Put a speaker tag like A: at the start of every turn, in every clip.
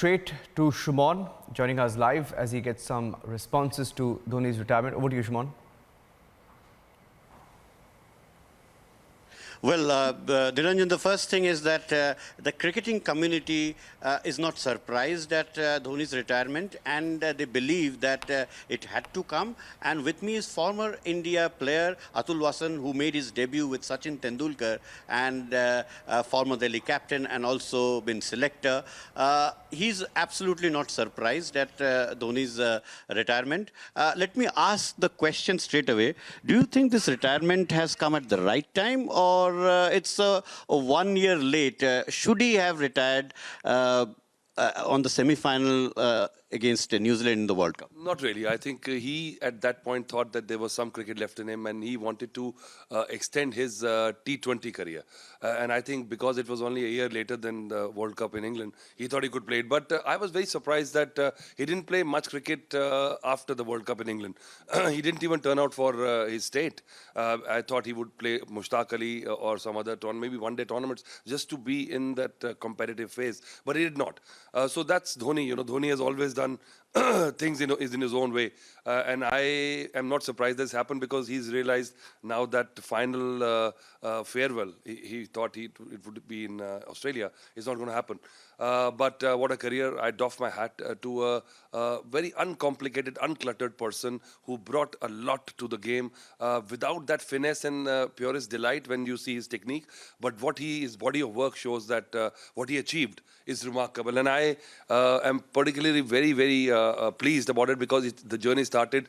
A: straight to Shumon, joining us live as he gets some responses to Dhoni's retirement. Over to you, Shumon.
B: Well, Niranjan, the first thing is that the cricketing community is not surprised at Dhoni's retirement, and they believe that it had to come. And with me is former India player Atul Wassan, who made his debut with Sachin Tendulkar, and former Delhi captain and also been selector. He's absolutely not surprised at Dhoni's retirement. Let me ask the question straight away. Do you think this retirement has come at the right time, or it's 1 year late? Should he have retired on the semi-final against New Zealand in the World Cup?
C: Not really. I think he, at that point, thought that there was some cricket left in him and he wanted to extend his T20 career. And I think because it was only a year later than the World Cup in England, he thought he could play it. But I was very surprised that he didn't play much cricket after the World Cup in England. He didn't even turn out for his state. I thought he would play Mushtaq Ali or some other tournament, maybe one-day tournaments, just to be in that competitive phase. But he did not. So that's Dhoni. You know, Dhoni has always done things in his own way. And I am not surprised this happened because he's realized now that final farewell, he thought it would be in Australia, is not going to happen. But what a career. I doff my hat to a very uncomplicated, uncluttered person who brought a lot to the game without that finesse and purest delight when you see his technique. But what his body of work shows that what he achieved is remarkable. And I am particularly very, very pleased about it because the journey started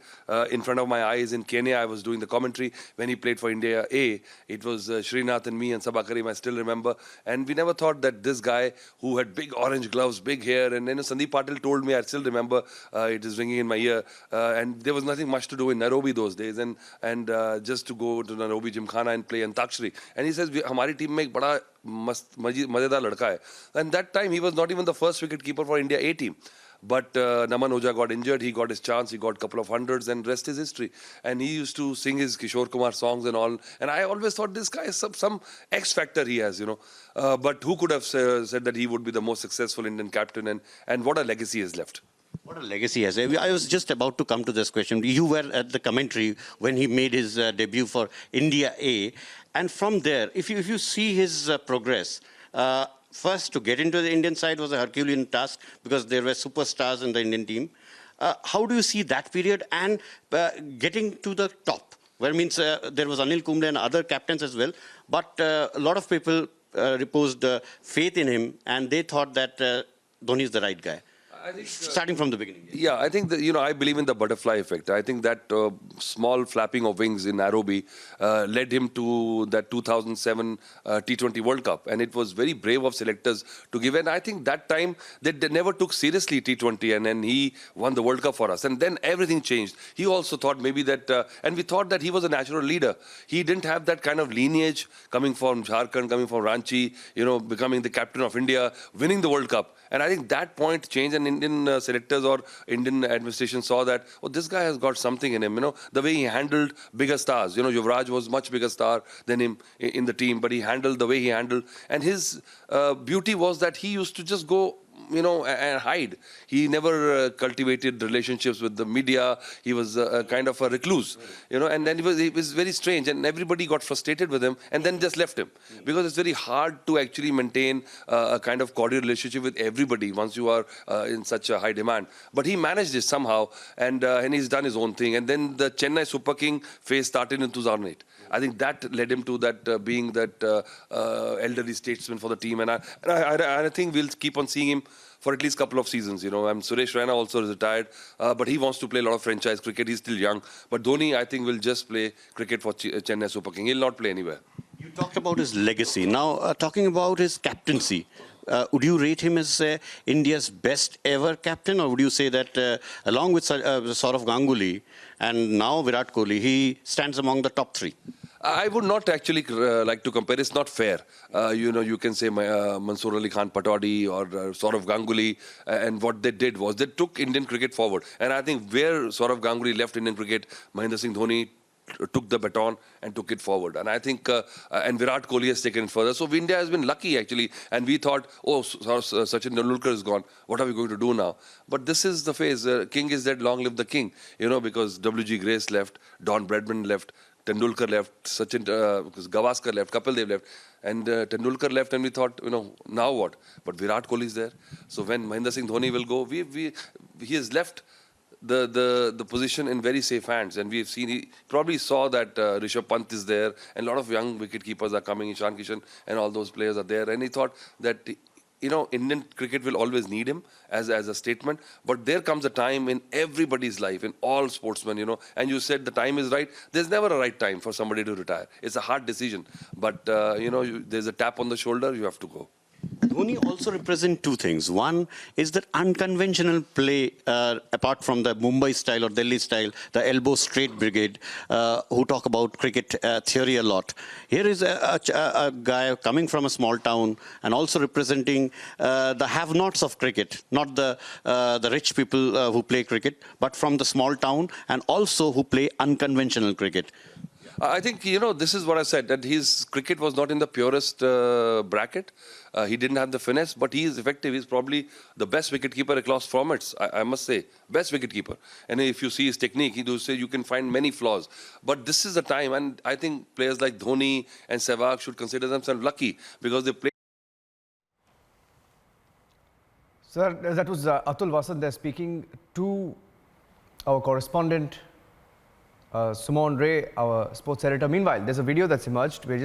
C: in front of my eyes in Kenya. I was doing the commentary when he played for India A. It was Srinath and me and Sabha Karim, I still remember. And we never thought that this guy who had big orange gloves, big hair, and Sandeep Patil told me, I still remember, it is ringing in my ear. And there was nothing much to do in Nairobi those days. And just to go to Nairobi Gymkhana and play Antakshari. And he says, हमारी team में एक बड़ा मजेदार लड़का है. And that time he was not even the first wicket keeper for India A team. But Naman Oja got injured, he got his chance, he got a couple of hundreds and rest is history. And he used to sing his Kishore Kumar songs and all. And I always thought this guy is some X factor he has, you know. But who could have said that he would be the most successful Indian captain and what a legacy he has left.
B: What a legacy he has. I was just about to come to this question. You were at the commentary when he made his debut for India A. And from there, if you see his progress, first, to get into the Indian side was a Herculean task because there were superstars in the Indian team. How do you see that period and getting to the top? Where means there was Anil Kumble and other captains as well, but a lot of people reposed faith in him and they thought that Dhoni is the right guy. I think, starting from the beginning.
C: Yeah, I think that, you know, I believe in the butterfly effect. I think that small flapping of wings in Nairobi led him to that 2007 T20 World Cup. And it was very brave of selectors to give. And I think that time they never took seriously T20 and then he won the World Cup for us. And then everything changed. He also thought maybe that, and we thought that he was a natural leader. He didn't have that kind of lineage coming from Jharkhand, coming from Ranchi, you know, becoming the captain of India, winning the World Cup. And I think that point changed and Indian selectors or Indian administration saw that, oh, this guy has got something in him, you know, the way he handled bigger stars. You know, Yuvraj was much bigger star than him in the team, but he handled the way he handled. And his beauty was that he used to just go, you know, and hide. He never cultivated relationships with the media. He was kind of a recluse, you know, and then he was very strange and everybody got frustrated with him and then just left him because it's very hard to actually maintain a kind of cordial relationship with everybody once you are in such a high demand. But he managed it somehow and he's done his own thing. And then the Chennai Super King phase started in 2008. I think that led him to that being that elderly statesman for the team. And I think we'll keep on seeing him for at least a couple of seasons, you know. And Suresh Raina also is retired, but he wants to play a lot of franchise cricket. He's still young. But Dhoni, I think, will just play cricket for Chennai Super King. He'll not play anywhere.
B: You talked about his legacy. Now, talking about his captaincy, would you rate him as India's best ever captain, or would you say that along with Saurav Ganguly and now Virat Kohli, he stands among the top three?
C: I would not actually like to compare. It's not fair. You know, you can say Mansoor Ali Khan Patwadi or Saurav Ganguly, and what they did was they took Indian cricket forward. And I think where Saurav Ganguly left Indian cricket, Mahendra Singh Dhoni took the baton and took it forward. And I think, and Virat Kohli has taken it further. So India has been lucky actually. And we thought, oh, Sachin Tendulkar is gone. What are we going to do now? But this is the phase. King is dead, long live the king. You know, because W.G. Grace left, Don Bradman left, Tendulkar left, Sachin, because Gavaskar left, Kapil Dev left, and Tendulkar left, and we thought, you know, now what? But Virat Kohli is there. So when Mahendra Singh Dhoni will go, he has left the position in very safe hands, and we've seen, he probably saw that Rishabh Pant is there, and a lot of young wicket keepers are coming, Ishan Kishan and all those players are there, and he thought that, you know, Indian cricket will always need him as a statement, but there comes a time in everybody's life, in all sportsmen, you know, and you said the time is right. There's never a right time for somebody to retire. It's a hard decision, but, you know, there's a tap on the shoulder, you have to go.
B: Dhoni also represents two things. One is that unconventional play, apart from the Mumbai style or Delhi style, the elbow straight brigade, who talk about cricket theory a lot. Here is a guy coming from a small town and also representing the have-nots of cricket, not the rich people who play cricket, but from the small town and also who play unconventional cricket.
C: I think, you know, this is what I said, that his cricket was not in the purest bracket. He didn't have the finesse, but he is effective. He's probably the best wicketkeeper across formats, I must say. Best wicketkeeper. And if you see his technique, he does say you can find many flaws. But this is the time, and I think players like Dhoni and Sehwag should consider themselves lucky because they play.
A: Sir, that was Atul Wassan there speaking to our correspondent, Sumon Ray, our sports editor. Meanwhile, there's a video that's emerged. We're just